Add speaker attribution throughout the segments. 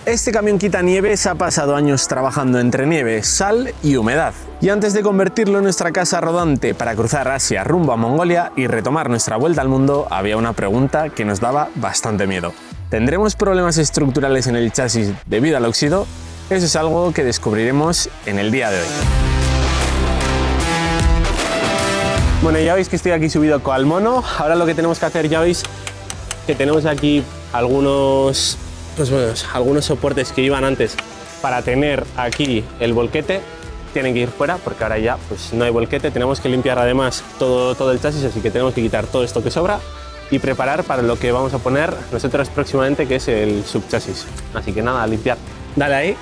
Speaker 1: Este camión quitanieves ha pasado años trabajando entre nieve, sal y humedad. Y antes de convertirlo en nuestra casa rodante para cruzar Asia rumbo a Mongolia y retomar nuestra vuelta al mundo, había una pregunta que nos daba bastante miedo. ¿Tendremos problemas estructurales en el chasis debido al óxido? Eso es algo que descubriremos en el día de hoy. Bueno, ya veis que estoy aquí subido al mono. Ahora lo que tenemos que hacer, ya veis que tenemos aquí algunos soportes que iban antes para tener aquí el volquete. Tienen que ir fuera porque ahora ya pues no hay volquete. Tenemos que limpiar además todo el chasis, así que tenemos que quitar todo esto que sobra y preparar para lo que vamos a poner nosotros próximamente, que es el subchasis. Así que nada, a limpiar. Dale ahí.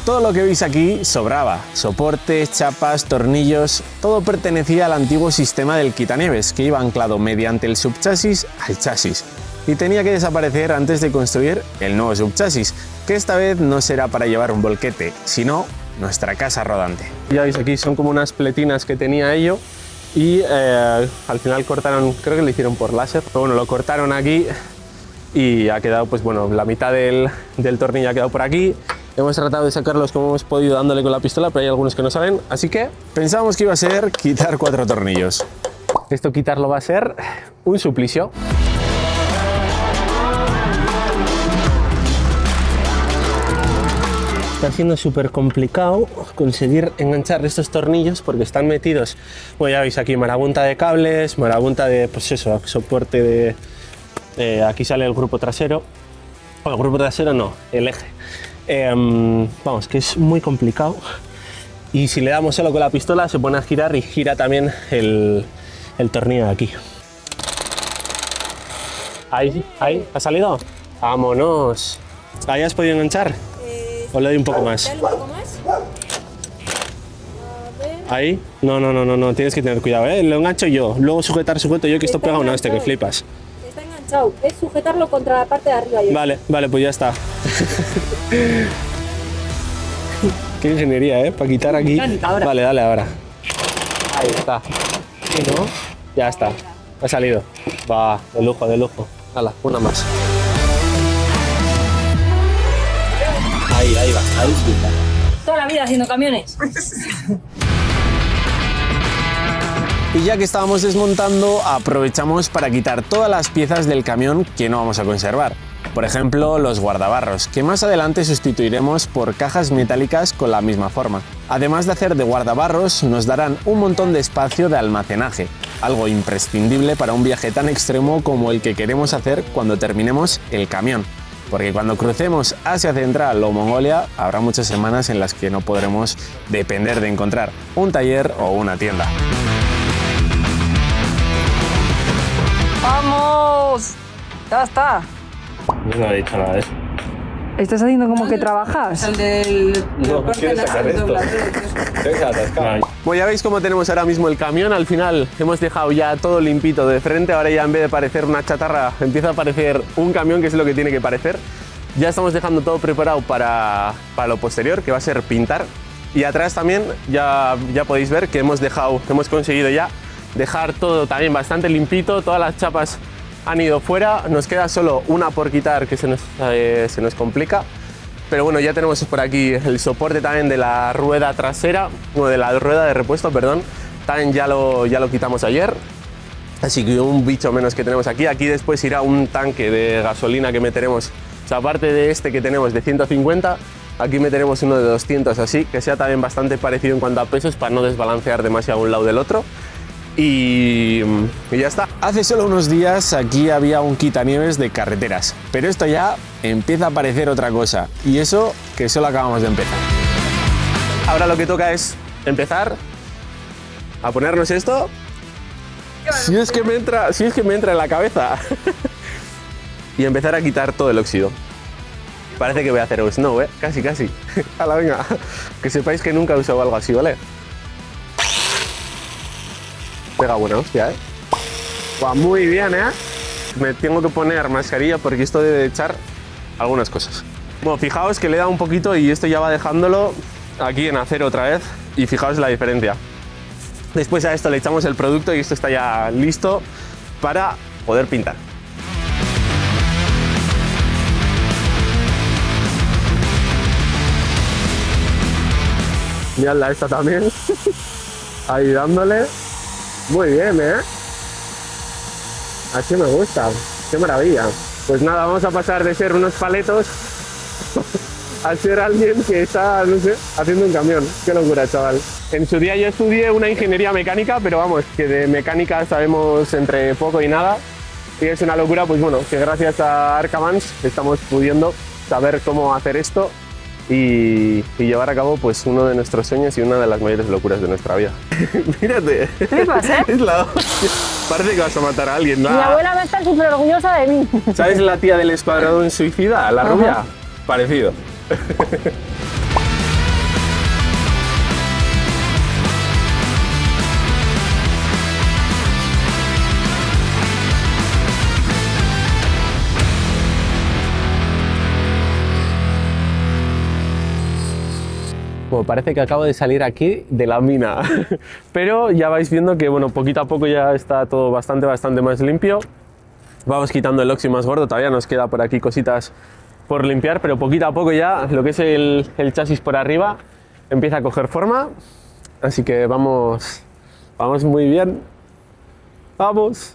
Speaker 1: Todo lo que veis aquí sobraba, soportes, chapas, tornillos, todo pertenecía al antiguo sistema del quitanieves que iba anclado mediante el subchasis al chasis y tenía que desaparecer antes de construir el nuevo subchasis, que esta vez no será para llevar un volquete, sino nuestra casa rodante. Ya veis, aquí son como unas pletinas que tenía ello y al final cortaron, creo que lo hicieron por láser, pero bueno, lo cortaron aquí y ha quedado, pues bueno, la mitad del tornillo ha quedado por aquí. Hemos tratado de sacarlos como hemos podido dándole con la pistola, pero hay algunos que no salen, así que pensábamos que iba a ser quitar 4 tornillos. Esto quitarlo va a ser un suplicio. Está siendo súper complicado conseguir enganchar estos tornillos porque están metidos, bueno, ya veis aquí, marabunta de cables, marabunta de, pues eso, soporte de... aquí sale el grupo trasero, o el grupo trasero no, el eje. Vamos, que es muy complicado y si le damos solo con la pistola se pone a girar y gira también el tornillo de aquí. Ahí, ¿ha salido? ¡Vámonos! ¿Ahí has podido enganchar? ¿O le doy un poco más?
Speaker 2: Dale un poco más.
Speaker 1: ¿Ahí? No, tienes que tener cuidado, ¿eh? Lo engancho yo, luego sujeto yo, que esto pega una hostia que flipas.
Speaker 2: Está enganchado, es sujetarlo contra la parte de arriba.
Speaker 1: Vale, pues ya está. Qué ingeniería, ¿eh? Para quitar aquí. Vale, dale ahora. Ahí está. ¿Sí, no? Ya está. Ha salido. Va, de lujo, de lujo. Hala, una más. Ahí va. Ahí sí.
Speaker 2: Toda la vida haciendo camiones.
Speaker 1: Y ya que estábamos desmontando, aprovechamos para quitar todas las piezas del camión que no vamos a conservar. Por ejemplo, los guardabarros, que más adelante sustituiremos por cajas metálicas con la misma forma. Además de hacer de guardabarros, nos darán un montón de espacio de almacenaje, algo imprescindible para un viaje tan extremo como el que queremos hacer cuando terminemos el camión. Porque cuando crucemos Asia Central o Mongolia, habrá muchas semanas en las que no podremos depender de encontrar un taller o una tienda.
Speaker 3: ¡Vamos! Ya está.
Speaker 1: No he dicho nada de eso.
Speaker 3: ¿Estás haciendo como que trabajas?
Speaker 2: El del...
Speaker 1: No, ¿quieres sacar esto? Bueno, ya veis cómo tenemos ahora mismo el camión. Al final hemos dejado ya todo limpito de frente. Ahora ya en vez de parecer una chatarra, empieza a parecer un camión, que es lo que tiene que parecer. Ya estamos dejando todo preparado para lo posterior, que va a ser pintar. Y atrás también ya podéis ver que hemos conseguido ya dejar todo también bastante limpito. Todas las chapas han ido fuera, nos queda solo una por quitar que se nos complica, pero bueno, ya tenemos por aquí el soporte también de la rueda trasera, o de la rueda de repuesto, perdón, también ya lo quitamos ayer, así que un bicho menos que tenemos aquí. Aquí después irá un tanque de gasolina que meteremos, o sea, aparte de este que tenemos de 150, aquí meteremos uno de 200, así que sea también bastante parecido en cuanto a pesos para no desbalancear demasiado un lado del otro. Y ya está. Hace solo unos días aquí había un quitanieves de carreteras, pero esto ya empieza a parecer otra cosa, y eso que solo acabamos de empezar. Ahora lo que toca es empezar a ponernos esto, si es que me entra en la cabeza, y empezar a quitar todo el óxido. Parece que voy a hacer un snow, casi. Hala, venga, que sepáis que nunca he usado algo así, ¿vale? Pega buena hostia, Va muy bien, Me tengo que poner mascarilla porque esto debe echar algunas cosas. Bueno, fijaos que le he dado un poquito y esto ya va dejándolo aquí en acero otra vez, y fijaos la diferencia. Después a esto le echamos el producto y esto está ya listo para poder pintar. Miradla esta también. Ahí dándole. Muy bien, ¿eh? Así me gusta. Qué maravilla. Pues nada, vamos a pasar de ser unos paletos a ser alguien que está, no sé, haciendo un camión. Qué locura, chaval. En su día yo estudié una ingeniería mecánica, pero vamos, que de mecánica sabemos entre poco y nada. Y es una locura, pues bueno, que gracias a Arcamans estamos pudiendo saber cómo hacer esto y llevar a cabo pues uno de nuestros sueños y una de las mayores locuras de nuestra vida. Mírate.
Speaker 3: ¿Qué pasa?
Speaker 1: Es la hostia. Parece que vas a matar a alguien.
Speaker 3: Mi abuela va a estar súper orgullosa de mí.
Speaker 1: ¿Sabes la tía del Escuadrón Suicida, la rubia? Parecido. Bueno, parece que acabo de salir aquí de la mina, pero ya vais viendo que bueno, poquito a poco ya está todo bastante más limpio. Vamos quitando el óxido más gordo, todavía nos queda por aquí cositas por limpiar, pero poquito a poco ya lo que es el chasis por arriba empieza a coger forma, así que vamos muy bien. ¡Vamos!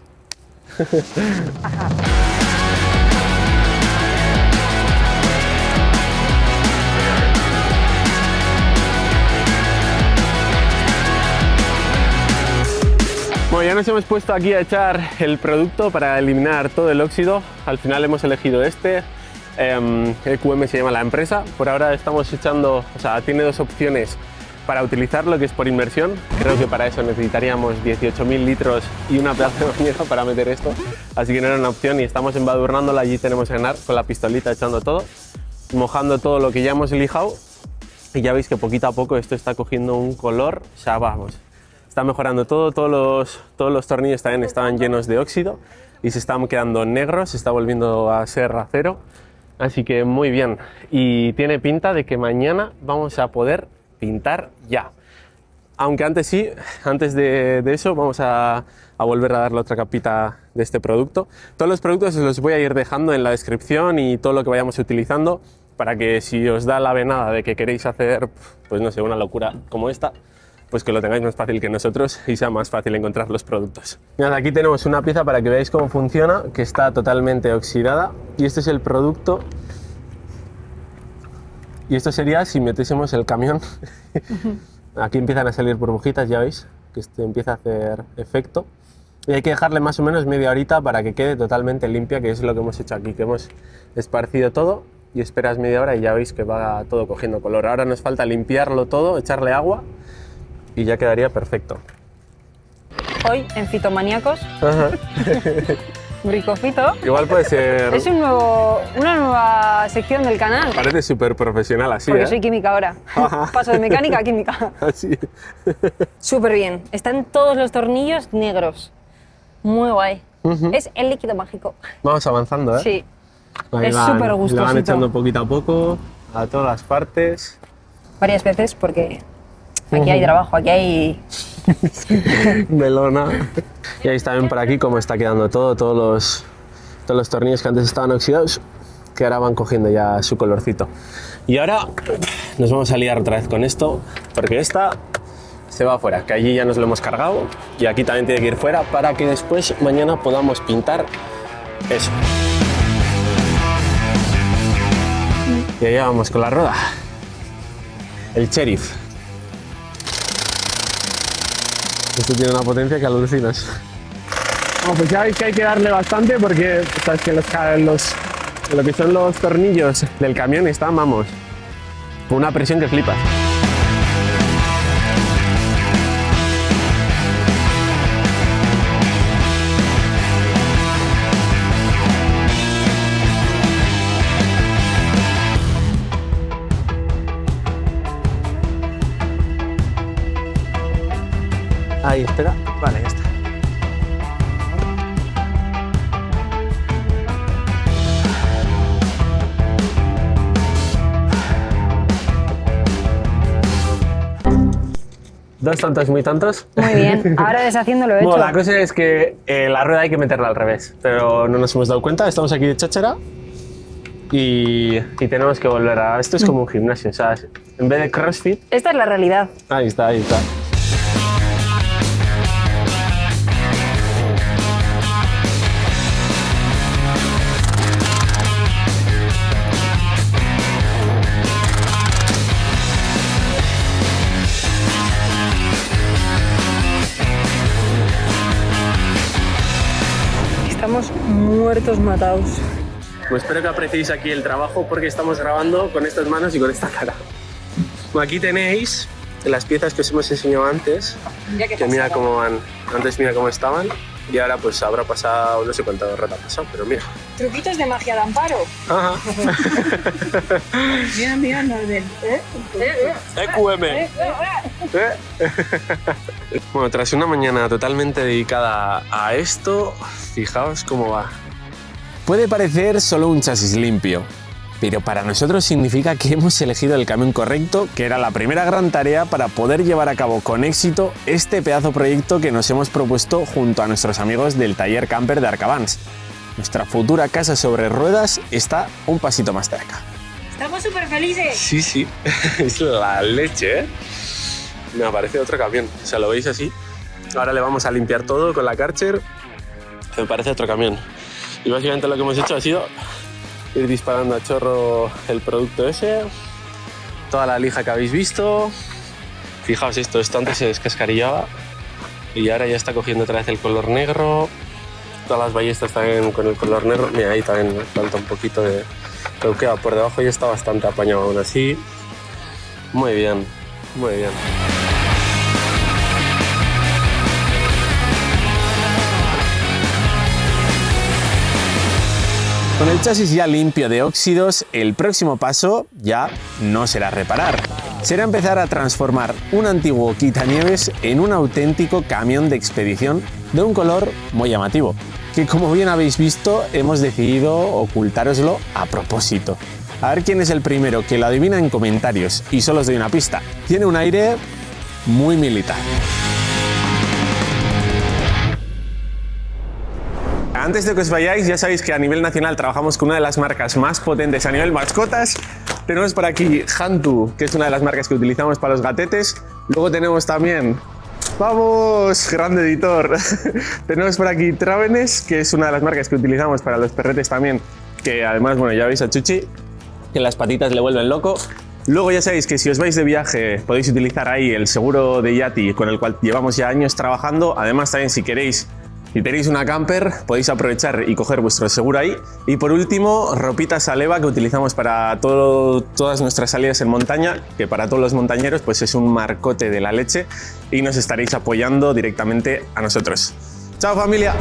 Speaker 1: Bueno, ya nos hemos puesto aquí a echar el producto para eliminar todo el óxido. Al final hemos elegido este. EQM se llama la empresa. Por ahora estamos echando, o sea, tiene dos opciones para utilizarlo, que es por inmersión. Creo que para eso necesitaríamos 18.000 litros y una pedazo de bañera para meter esto. Así que no era una opción y estamos embadurnándola. Allí tenemos a Enar con la pistolita echando todo, mojando todo lo que ya hemos lijado. Y ya veis que poquito a poco esto está cogiendo un color, o sea, vamos. Está mejorando todo, todos los tornillos también estaban llenos de óxido y se están quedando negros, se está volviendo a ser acero, así que muy bien. Y tiene pinta de que mañana vamos a poder pintar ya. Aunque antes sí, antes de eso vamos a volver a darle otra capita de este producto. Todos los productos os los voy a ir dejando en la descripción y todo lo que vayamos utilizando para que si os da la venada de que queréis hacer, pues no sé, una locura como esta, pues que lo tengáis más fácil que nosotros y sea más fácil encontrar los productos. Mirad, aquí tenemos una pieza para que veáis cómo funciona, que está totalmente oxidada, y este es el producto. Y esto sería si metiésemos el camión. Aquí empiezan a salir burbujitas, ya veis, que este empieza a hacer efecto. Y hay que dejarle más o menos media horita para que quede totalmente limpia, que es lo que hemos hecho aquí, que hemos esparcido todo y esperas media hora y ya veis que va todo cogiendo color. Ahora nos falta limpiarlo todo, echarle agua y ya quedaría perfecto.
Speaker 3: Hoy en Fitomaníacos, Bricofito.
Speaker 1: Igual puede ser...
Speaker 3: Es una nueva sección del canal.
Speaker 1: Parece súper profesional así,
Speaker 3: Porque
Speaker 1: ¿eh?
Speaker 3: soy química ahora. Paso de mecánica a química.
Speaker 1: Así.
Speaker 3: Súper bien. Están todos los tornillos negros. Muy guay. Es el líquido mágico.
Speaker 1: Vamos avanzando, ¿eh?
Speaker 3: Sí.
Speaker 1: Ahí
Speaker 3: es
Speaker 1: van,
Speaker 3: súper gustosito.
Speaker 1: Le van echando poquito a poco a todas las partes.
Speaker 3: Varias veces porque aquí hay trabajo, aquí hay...
Speaker 1: Melona. Y ahí está bien por aquí cómo está quedando todo, todos los tornillos que antes estaban oxidados, que ahora van cogiendo ya su colorcito. Y ahora nos vamos a liar otra vez con esto, porque esta se va afuera, que allí ya nos lo hemos cargado y aquí también tiene que ir fuera para que después mañana podamos pintar eso. Y allá vamos con la rueda. El Sheriff. Esto tiene una potencia que alucinas. Bueno, pues ya veis que hay que darle bastante porque sabes que lo que son los tornillos del camión están, vamos, con una presión que flipas. Ahí, espera. Vale, ya está. Dos tantos, muy tantos.
Speaker 3: Muy bien. Ahora deshaciendo lo hecho.
Speaker 1: Bueno, la cosa es que la rueda hay que meterla al revés, pero no nos hemos dado cuenta. Estamos aquí de cháchara y tenemos que volver a... Esto es como un gimnasio, o sea, en vez de CrossFit...
Speaker 3: Esta es la realidad.
Speaker 1: Ahí está, ahí está.
Speaker 3: Estamos muertos matados.
Speaker 1: Pues espero que apreciéis aquí el trabajo porque estamos grabando con estas manos y con esta cara. Aquí tenéis las piezas que os hemos enseñado antes, que mira cómo van. Antes mira cómo estaban y ahora pues habrá pasado, no sé cuánto rato ha pasado, pero mira.
Speaker 2: Truquitos de magia de Amparo.
Speaker 1: Ajá.
Speaker 2: Mira, Norbert.
Speaker 1: EQM. Bueno, tras una mañana totalmente dedicada a esto, fijaos cómo va. Puede parecer solo un chasis limpio, pero para nosotros significa que hemos elegido el camión correcto, que era la primera gran tarea para poder llevar a cabo con éxito este pedazo proyecto que nos hemos propuesto junto a nuestros amigos del taller camper de Arcavans. Nuestra futura casa sobre ruedas está un pasito más cerca.
Speaker 2: Estamos súper felices.
Speaker 1: Sí, sí, es la leche, ¿eh? Me aparece otro camión, o sea, lo veis así. Ahora le vamos a limpiar todo con la Karcher. Me parece otro camión. Y básicamente lo que hemos hecho ha sido ir disparando a chorro el producto ese, toda la lija que habéis visto. Fijaos esto antes se descascarillaba y ahora ya está cogiendo otra vez el color negro. Todas las ballestas también con el color negro. Mira, ahí también falta un poquito de bloqueo. Por debajo ya está bastante apañado aún así. Muy bien, muy bien. Con el chasis ya limpio de óxidos, el próximo paso ya no será reparar. Será empezar a transformar un antiguo quitanieves en un auténtico camión de expedición de un color muy llamativo, que como bien habéis visto hemos decidido ocultároslo a propósito. A ver quién es el primero que lo adivina en comentarios y solo os doy una pista. Tiene un aire muy militar. Antes de que os vayáis, ya sabéis que a nivel nacional trabajamos con una de las marcas más potentes a nivel mascotas. Tenemos por aquí Hantu, que es una de las marcas que utilizamos para los gatetes. Luego tenemos también, ¡vamos! Grande editor. Tenemos por aquí Travenes, que es una de las marcas que utilizamos para los perretes también, que además, bueno, ya veis a Chuchi, que las patitas le vuelven loco. Luego ya sabéis que si os vais de viaje podéis utilizar ahí el seguro de Yati, con el cual llevamos ya años trabajando. Además también si queréis, si tenéis una camper, podéis aprovechar y coger vuestro seguro ahí. Y por último, ropita Saleva que utilizamos para todas nuestras salidas en montaña, que para todos los montañeros pues es un marcote de la leche y nos estaréis apoyando directamente a nosotros. ¡Chao, familia!